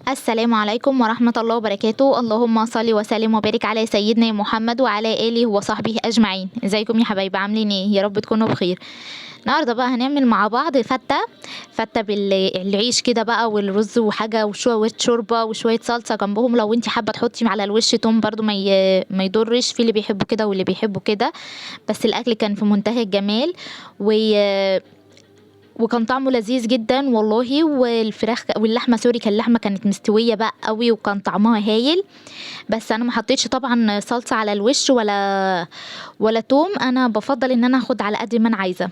السلام عليكم ورحمة الله وبركاته. اللهم صل وسلم وبارك على سيدنا محمد وعلى آله وصحبه أجمعين. ازيكم يا حبايبي، عاملين ايه؟ يا رب تكونوا بخير. النهارده بقى هنعمل مع بعض فتة بالعيش كده بقى والرز وحاجة وشوية شوربة وشوية صلصة جنبهم. لو انت حابة تحطي على الوش توم برضو ما يضرش، في اللي بيحبوا كده واللي بيحبوا كده. بس الأكل كان في منتهى الجمال وكان طعمه لذيذ جدا والله. والفراخ واللحمه سوري، كان اللحمه كانت مستويه بقى قوي وكان طعمها هايل. بس انا ما حطيتش طبعا صلصه على الوش ولا توم. انا بفضل ان انا اخد على قد ما انا عايزه.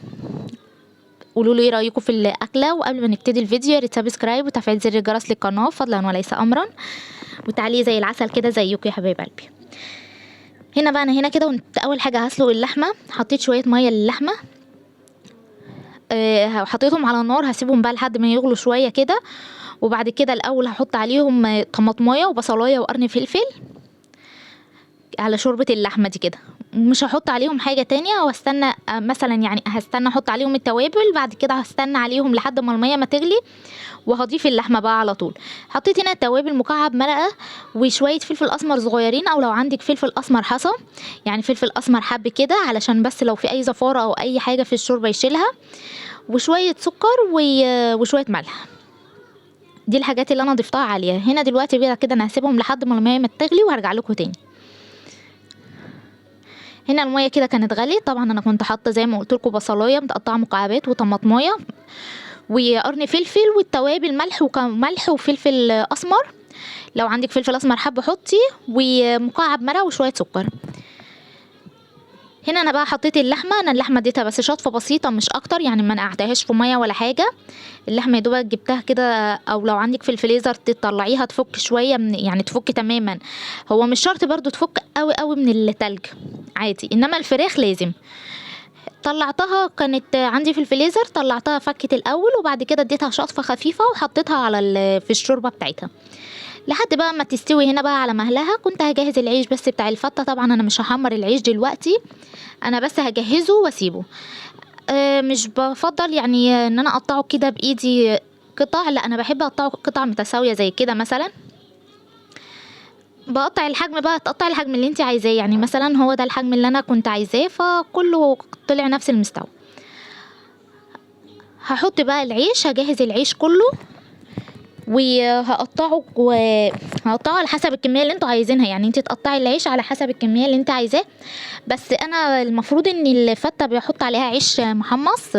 قولوا لي ايه رايكم في الاكله. وقبل ما نبتدي الفيديو يا ريت سبسكرايب وتفعيل زر الجرس للقناه فضلا وليس امرا، وتعليق زي العسل كده زيكم يا حبايب قلبي. هنا بقى انا هنا كده اول حاجه هسلق اللحمه. حطيت شويه ميه للحمه، حطيتهم على النار. هسيبهم بقى لحد ما يغلوا شويه كده. وبعد كده الاول هحط عليهم طماطمايه وبصلايه وقرن فلفل على شوربه اللحمه دي كده. مش هحط عليهم حاجه تانية واستنى مثلا، يعني هستنى احط عليهم التوابل. بعد كده هستنى عليهم لحد ما الميه ما تغلي وهضيف اللحمه بقى على طول. حطيت هنا التوابل مكعب مرقه وشويه فلفل اسمر صغيرين، او لو عندك فلفل اسمر حصى يعني فلفل اسمر حب كده، علشان بس لو في اي زفاره او اي حاجه في الشوربه يشيلها. وشويه سكر وشويه ملح. دي الحاجات اللي انا ضفتها عليها هنا. دلوقتي بقى كده انا هسيبهم لحد ما الميه ما تغلي وهرجع لكم تاني. هنا الميه كده كانت غليت. طبعا انا كنت حاطه زي ما قلت لكم بصلايه متقطعه مكعبات وطماطمايه وقرن فلفل والتوابل ملح وفلفل اسمر. لو عندك فلفل اسمر حبه حطي، ومكعب مرقه وشويه سكر. هنا انا بقى حطيت اللحمه. انا اللحمه اديتها بس شطفه بسيطه مش اكتر، يعني ما نقعتهاش في ميه ولا حاجه. اللحمه يا دوبك جبتها كده، او لو عندك في الفريزر تطلعيها تفك شويه يعني تفك تماما. هو مش شرط برضو تفك قوي قوي من التلج، عادي. انما الفراخ لازم. طلعتها كانت عندي في الفريزر، طلعتها فكت الاول وبعد كده اديتها شطفه خفيفه وحطيتها في الشوربه بتاعتها لحد بقى ما تستوي. هنا بقى على مهلها كنت هجهز العيش بس بتاع الفته. طبعا انا مش هحمر العيش دلوقتي، انا بس هجهزه واسيبه. مش بفضل يعني ان انا اقطعه كده بايدي قطع، لا انا بحب اقطعه قطع متساويه زي كده. مثلا بقطع الحجم بقى، تقطع الحجم اللي انت عايزاه. يعني مثلا هو ده الحجم اللي انا كنت عايزاه فكله طلع نفس المستوى. هحط بقى العيش، هجهز العيش كله وهقطعه على حسب الكميه اللي انتوا عايزينها. يعني انت تقطعي العيش على حسب الكميه اللي انت عايزاه. بس انا المفروض ان الفته بيحط عليها عيش محمص،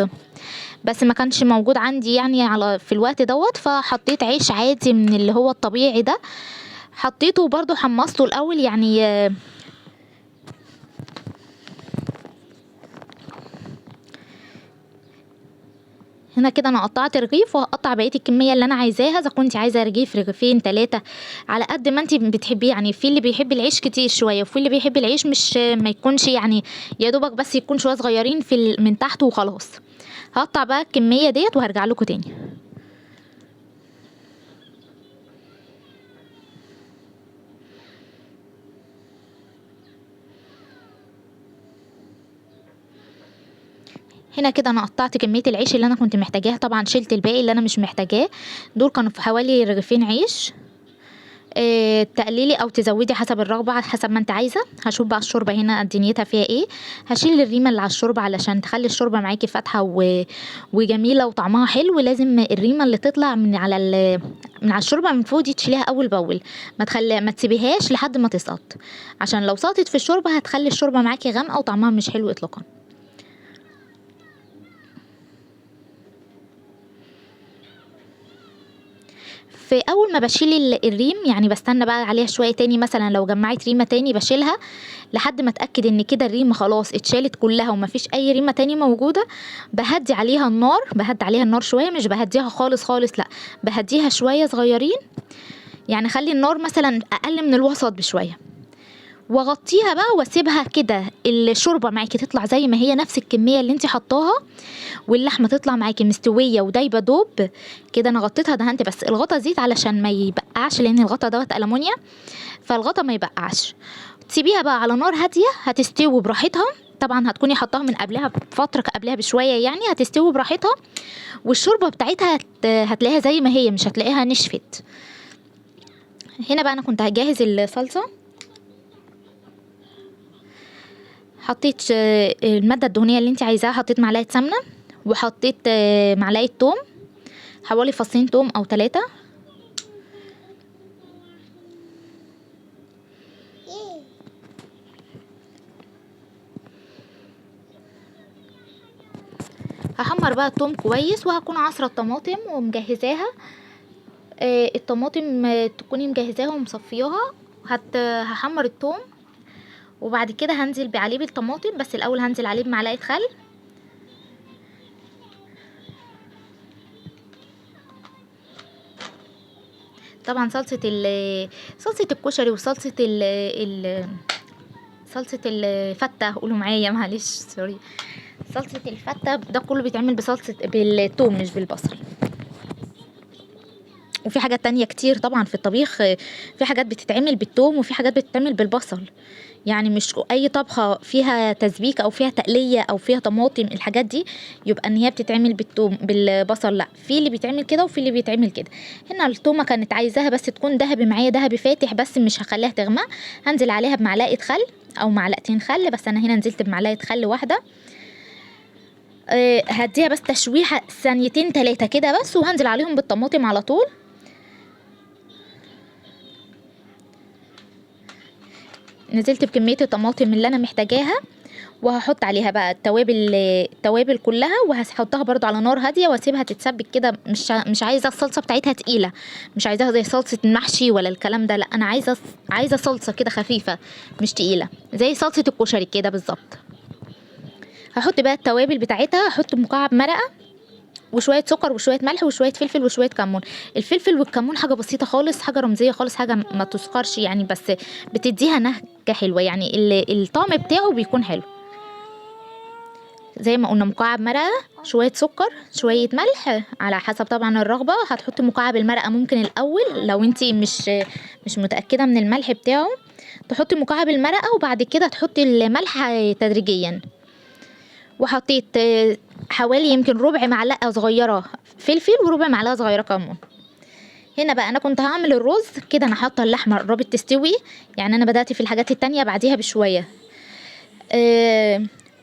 بس ما كانش موجود عندي يعني في الوقت دوت، فحطيت عيش عادي من اللي هو الطبيعي ده. حطيته وبرضو حمصته الاول يعني. هنا كده انا قطعت رغيف وهقطع بقيه الكميه اللي انا عايزاها. اذا كنت عايزه رغيف رغيفين 3 على قد ما انت بتحبيه. يعني في اللي بيحب العيش كتير شويه، وفي اللي بيحب العيش مش ما يكونش يعني يا دوبك بس يكون شويه صغيرين من تحت وخلاص. هقطع بقى الكميه ديت وهرجع لكم تاني. هنا كده انا قطعت كميه العيش اللي انا كنت محتاجاها. طبعا شلت الباقي اللي انا مش محتاجاه. دول كانوا في حوالي رغيفين عيش. تقليلي او تزودي حسب الرغبه، حسب ما انت عايزه. هشوف بقى الشوربه هنا دنيتها فيها ايه. هشيل الريمه اللي على الشوربه علشان تخلي الشوربه معاكي فاتحه وجميله وطعمها حلو. لازم الريمه اللي تطلع من على الشوربه من فوق دي تشيليها اول باول. ما تسيبيهاش لحد ما تسقط، عشان لو سقطت في الشوربه هتخلي الشوربه معاكي غامقه وطعمها مش حلو اطلاقا. في اول ما بشيل الريم يعني بستنى بقى عليها شويه تاني. مثلا لو جمعت ريمه تاني بشيلها لحد ما اتاكد ان كده الريمه خلاص اتشالت كلها ومفيش اي ريمه تاني موجوده. بهدي عليها النار شويه، مش بهديها خالص خالص، لا بهديها شويه صغيرين. يعني خلي النار مثلا اقل من الوسط بشويه، واغطيها بقى واسيبها كده. الشوربه معاكي تطلع زي ما هي نفس الكميه اللي انت حطاها، واللحمه تطلع معاكي مستويه ودايبه دوب كده. انا غطيتها دهنت بس الغطا زيت علشان ما يبقعش، لان الغطا دوت المونيا فالغطا ما يبقعش. تسيبيها بقى على نار هاديه هتستوي براحتها. طبعا هتكوني حطاها من قبلها بفتره، قبلها بشويه يعني. هتستوي براحتها والشوربه بتاعتها هتلاقيها زي ما هي، مش هتلاقيها نشفت. هنا بقى انا كنت هجهز الصلصه. حطيت الماده الدهنيه اللي انت عايزاها، حطيت معلقه سمنه وحطيت معلقه توم، حوالي فصين توم او 3. هحمر بقى التوم كويس، وهكون عصرة الطماطم ومجهزاها. الطماطم تكوني مجهزاها ومصفياها. هحمر التوم، وبعد كده هنزل عليه بالطماطم، بس الاول هنزل عليه بمعلقه خل. طبعا صلصه الكشري وصلصه صلصه الفته، قولوا معايا معلش سوري، صلصه الفته ده كله بيتعمل بالثوم مش بالبصل. وفي حاجات تانية كتير طبعا في الطبيخ، في حاجات بتتعمل بالثوم وفي حاجات بتتعمل بالبصل. يعني مش اي طبخه فيها تسبيك او فيها تقليه او فيها طماطم الحاجات دي يبقى ان هي بتتعمل بالبصل، لا، في اللي بيتعمل كده وفي اللي بيتعمل كده. هنا التومه كانت عايزاها بس تكون دهبي معايا، دهبي فاتح، بس مش هخليها تغمق. هنزل عليها بمعلقه خل او معلقتين خل، بس انا هنا نزلت بمعلقه خل واحده. هديها بس تشويحه ثانيتين 3 كده بس، وهنزل عليهم بالطماطم على طول. نزلت بكميه الطماطم اللي انا محتاجاها، وهحط عليها بقى التوابل كلها، وهحطها برضو على نار هاديه واسيبها تتسبك كده. مش عايزه الصلصه بتاعتها تقيله، مش عايزاها زي صلصه المحشي ولا الكلام ده، لا، انا عايزه صلصه كده خفيفه مش تقيله، زي صلصه الكشري كده بالظبط. هحط بقى التوابل بتاعتها، هحط مكعب مرقه وشويه سكر وشويه ملح وشويه فلفل وشويه كمون. الفلفل والكمون حاجه بسيطه خالص، حاجه رمزيه خالص، حاجه ما تذكرش يعني، بس بتديها نكهه حلوه، يعني الطعم بتاعه بيكون حلو. زي ما قلنا مكعب مرقه، شويه سكر، شويه ملح، على حسب طبعا الرغبه. هتحطي مكعب المرقه ممكن الاول لو انتي مش متاكده من الملح بتاعه، تحطي مكعب المرقه وبعد كده تحطي الملح تدريجيا. وحطيت حوالي يمكن ربع معلقه صغيره فلفل وربع معلقه صغيره كمون. هنا بقى انا كنت هعمل الرز كده، انا حاطه اللحمه قربت تستوي، يعني انا بدات في الحاجات التانية بعديها بشويه.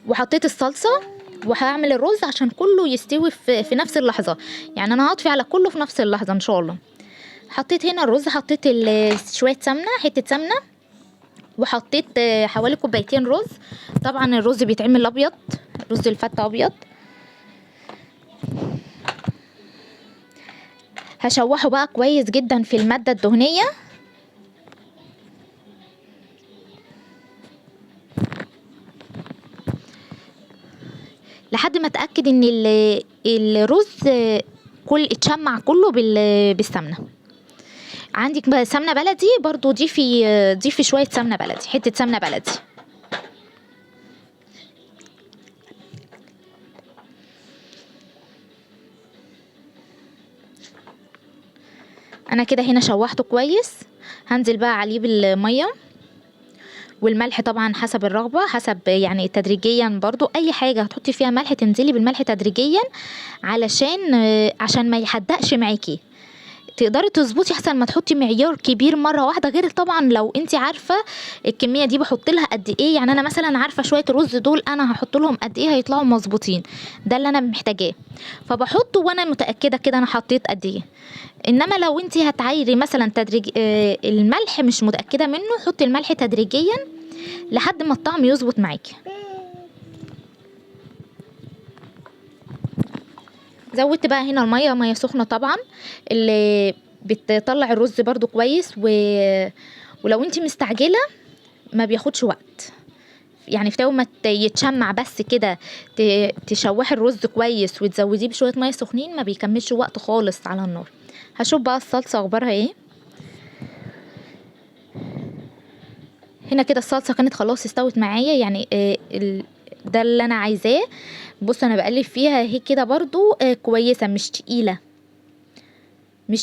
وحطيت الصلصه، وهعمل الرز عشان كله يستوي في نفس اللحظه، يعني انا هطفي على كله في نفس اللحظه ان شاء الله. حطيت هنا الرز، حطيت شويه سمنه، حته سمنه، وحطيت حوالي كوبايتين رز. طبعا الرز بيتعمل ابيض، رز الفته ابيض. هشوحه بقى كويس جدا في الماده الدهنيه لحد ما اتاكد ان الرز اتشمع كله بالسمنه. عندك بقى سمنه بلدي برضو، ضيفي شويه سمنه بلدي، حته سمنه بلدي. انا كده هنا شوحته كويس. هنزل بقى عليه بالميه والملح طبعا حسب الرغبه، حسب يعني تدريجيا، برضو اي حاجه هتحطي فيها ملح تنزلي بالملح تدريجيا عشان ما يحدقش معاكي. تقدري تظبطي احسن ما تحطي معيار كبير مره واحده، غير طبعا لو انت عارفه الكميه دي بحط لها قد ايه. يعني انا مثلا عارفه شويه رز دول انا هحط لهم قد ايه هيطلعوا مظبوطين، ده اللي انا محتاجاه فبحطه وانا متاكده كده انا حطيت قد ايه. انما لو انت هتعايري مثلا تدريج الملح مش متاكده منه، حطي الملح تدريجيا لحد ما الطعم يظبط معاكي. زودت بقى هنا الميه، ميه سخنه طبعا اللي بتطلع الرز برضو كويس ولو انت مستعجله ما بياخدش وقت، يعني في ما يتشمع بس كده تشوحي الرز كويس وتزوديه بشويه ميه سخنين، ما بيكملش وقت خالص على النار. هشوف بقى الصلصه اخبارها ايه. هنا كده الصلصه كانت خلاص استوت معايا، يعني ده اللي انا عايزاه. بص انا بقلب فيها هي كده برضو كويسه، مش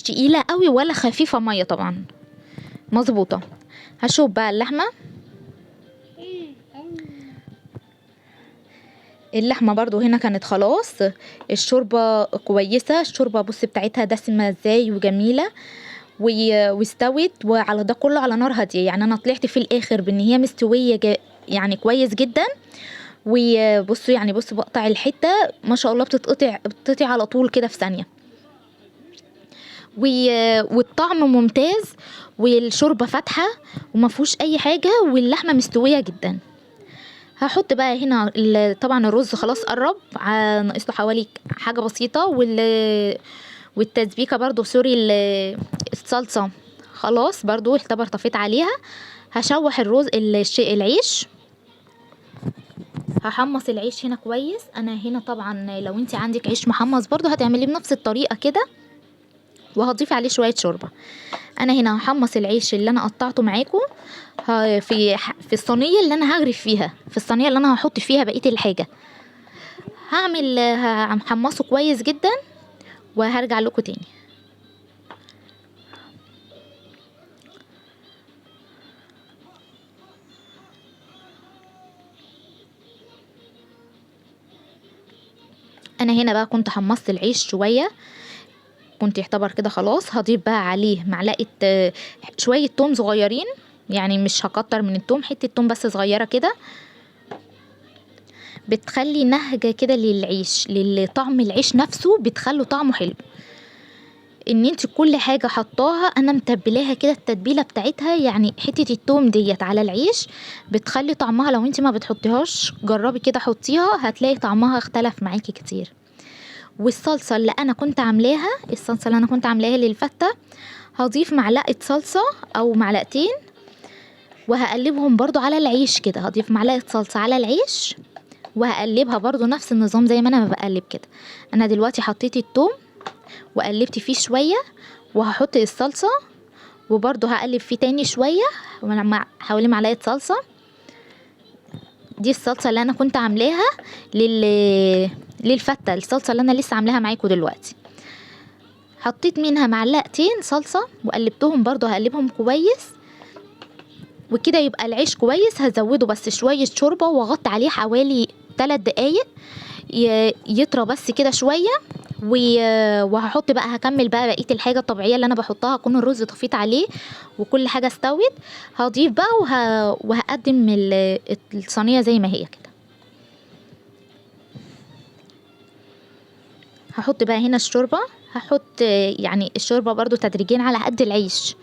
تقيله قوي ولا خفيفه ميه، طبعا مظبوطه. هشوف بقى اللحمه برضو هنا كانت خلاص، الشوربه كويسه، الشوربه بص بتاعتها دسمه ازاي وجميله، واستوت، وعلى ده كله على نار هاديه. يعني انا طلعت في الاخر بان هي مستويه يعني كويس جدا. وبصوا يعني بصوا بقطع الحته ما شاء الله بتتقطع على طول كده في ثانيه. والطعم ممتاز، والشوربه فاتحه وما فيهوش اي حاجه، واللحمه مستويه جدا. هحط بقى هنا طبعا الرز خلاص قرب، ناقص له حوالي حاجه بسيطه. والتسبيكه برضو سوري الصلصه خلاص برضو اعتبر طفيت عليها. هشوح العيش، هحمص العيش هنا كويس. انا هنا طبعا لو انت عندك عيش محمص برضو هتعمليه بنفس الطريقه كده، وهضيف عليه شويه شوربه. انا هنا هحمص العيش اللي انا قطعته معاكم في الصينيه اللي انا هغرف فيها، في الصينيه اللي انا هحط فيها بقيه الحاجه. هحمصه كويس جدا وهرجع لكم تاني. انا هنا بقى كنت حمصت العيش شويه، كنت يعتبر كده خلاص. هضيف بقى عليه معلقه شويه توم صغيرين، يعني مش هكتر من التوم، حته توم بس صغيره كده، بتخلي نهجه كده للعيش، لطعم العيش نفسه بتخلي طعمه حلو. ان انت كل حاجه حطاها انا متبلاها كده التتبيله بتاعتها، يعني حته التوم ديت على العيش بتخلي طعمها، لو انت ما بتحطيهاش جربي كده حطيها هتلاقي طعمها اختلف معاكي كتير. والصلصه اللي انا كنت عاملاها للفته، هضيف معلقه صلصه او معلقتين وهقلبهم برضو على العيش كده. هضيف معلقه صلصه على العيش وهقلبها برضو نفس النظام زي ما انا بقلب كده. انا دلوقتي حطيت التوم وقلبت فيه شويه، وهحط الصلصه وبرضو هقلب فيه تاني شويه مع حوالي معلقه صلصه. دي الصلصه اللي انا كنت عاملاها للفته، الصلصه اللي انا لسه عاملاها معاكم دلوقتي. حطيت منها معلقتين صلصه وقلبتهم، برضو هقلبهم كويس وكده يبقى العيش كويس. هزوده بس شويه شوربه واغطي عليه حوالي 3 دقايق يطرى بس كده شويه. وهحط بقى، هكمل بقى بقيه الحاجه الطبيعيه اللي انا بحطها، اكون الرز طفيت عليه وكل حاجه استوت. هضيف بقى وهقدم الصينيه زي ما هي كده. هحط بقى هنا الشوربه، هحط يعني الشوربه برضو تدريجيا على قد العيش،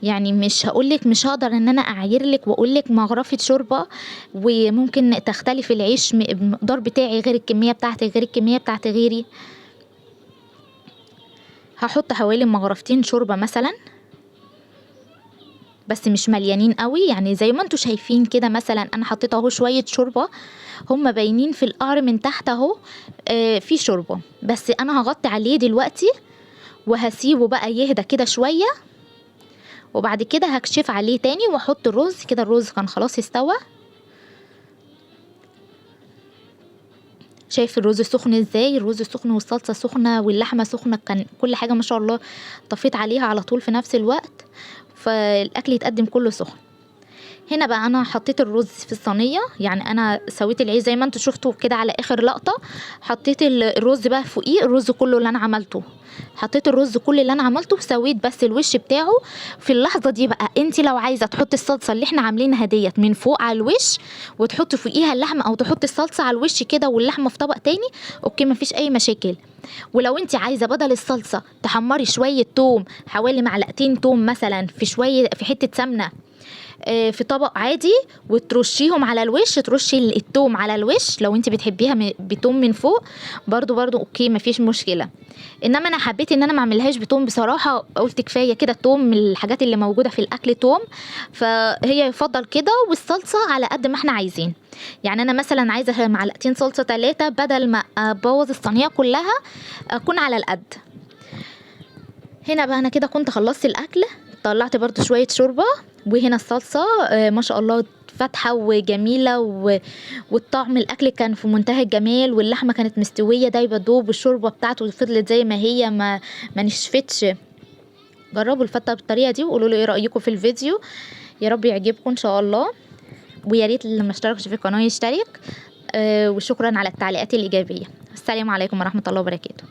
يعني مش هقولك، مش هقدر ان انا اعايرلك واقولك مغرفة شوربة، وممكن تختلف العيش المقدار بتاعي غير الكمية بتاعتي غير الكمية بتاعت غيري. هحط حوالي مغرفتين شوربة مثلا، بس مش مليانين قوي، يعني زي ما انتوا شايفين كده. مثلا انا حطيت اهو شوية شوربة، هما باينين في القعر من تحت اهو في شوربة، بس انا هغطي عليه دلوقتي وهسيبه بقى يهدى كده شوية، وبعد كده هكشف عليه تاني واحط الرز. كده الرز كان خلاص استوى. شايف الرز سخن ازاي؟ الرز سخن والصلصه سخنه واللحمه سخنه، كان كل حاجه ما شاء الله طفيت عليها على طول في نفس الوقت، فالاكل يتقدم كله سخن. هنا بقى انا حطيت الرز في الصينيه، يعني انا سويت العيش زي ما انتوا شفتوا كده على اخر لقطه. حطيت الرز بقى فوقيه، الرز كله اللي انا عملته، حطيت الرز كل اللي انا عملته وسويت بس الوش بتاعه. في اللحظه دي بقى انت لو عايزه تحطي الصلصه اللي احنا عاملينها ديت من فوق على الوش وتحطي فوقيها اللحمه، او تحطي الصلصه على الوش كده واللحمه في طبق تاني، اوكي مفيش اي مشاكل. ولو انت عايزه بدل الصلصه تحمري شويه توم، حوالي معلقتين توم مثلا في شويه في حته سمنه في طبق عادي وترشيهم على الوش، ترشي التوم على الوش لو انت بتحبيها بتوم من فوق، برضو اوكي مفيش مشكله. انما انا حبيت ان انا ما اعملهاش بتوم بصراحه، قلت كفايه كده التوم من الحاجات اللي موجوده في الاكل توم، فهي يفضل كده. والصلصه على قد ما احنا عايزين، يعني انا مثلا عايزه معلقتين صلصه 3 بدل ما ابوظ الصينيه كلها، اكون على القد. هنا بقى انا كده كنت خلصت الاكل، طلعت برضو شويه شوربه، وهنا الصلصه ما شاء الله فاتحه وجميله والطعم الاكل كان في منتهى الجمال، واللحمه كانت مستويه دايبه دوب، والشوربه بتاعته فضلت زي ما هي ما نشفتش. جربوا الفته بالطريقه دي وقولوا لي ايه رايكم في الفيديو، يا رب يعجبكم ان شاء الله. ويا ريت اللي ما اشتركش في القناه يشترك. وشكرا على التعليقات الايجابيه. السلام عليكم ورحمه الله وبركاته.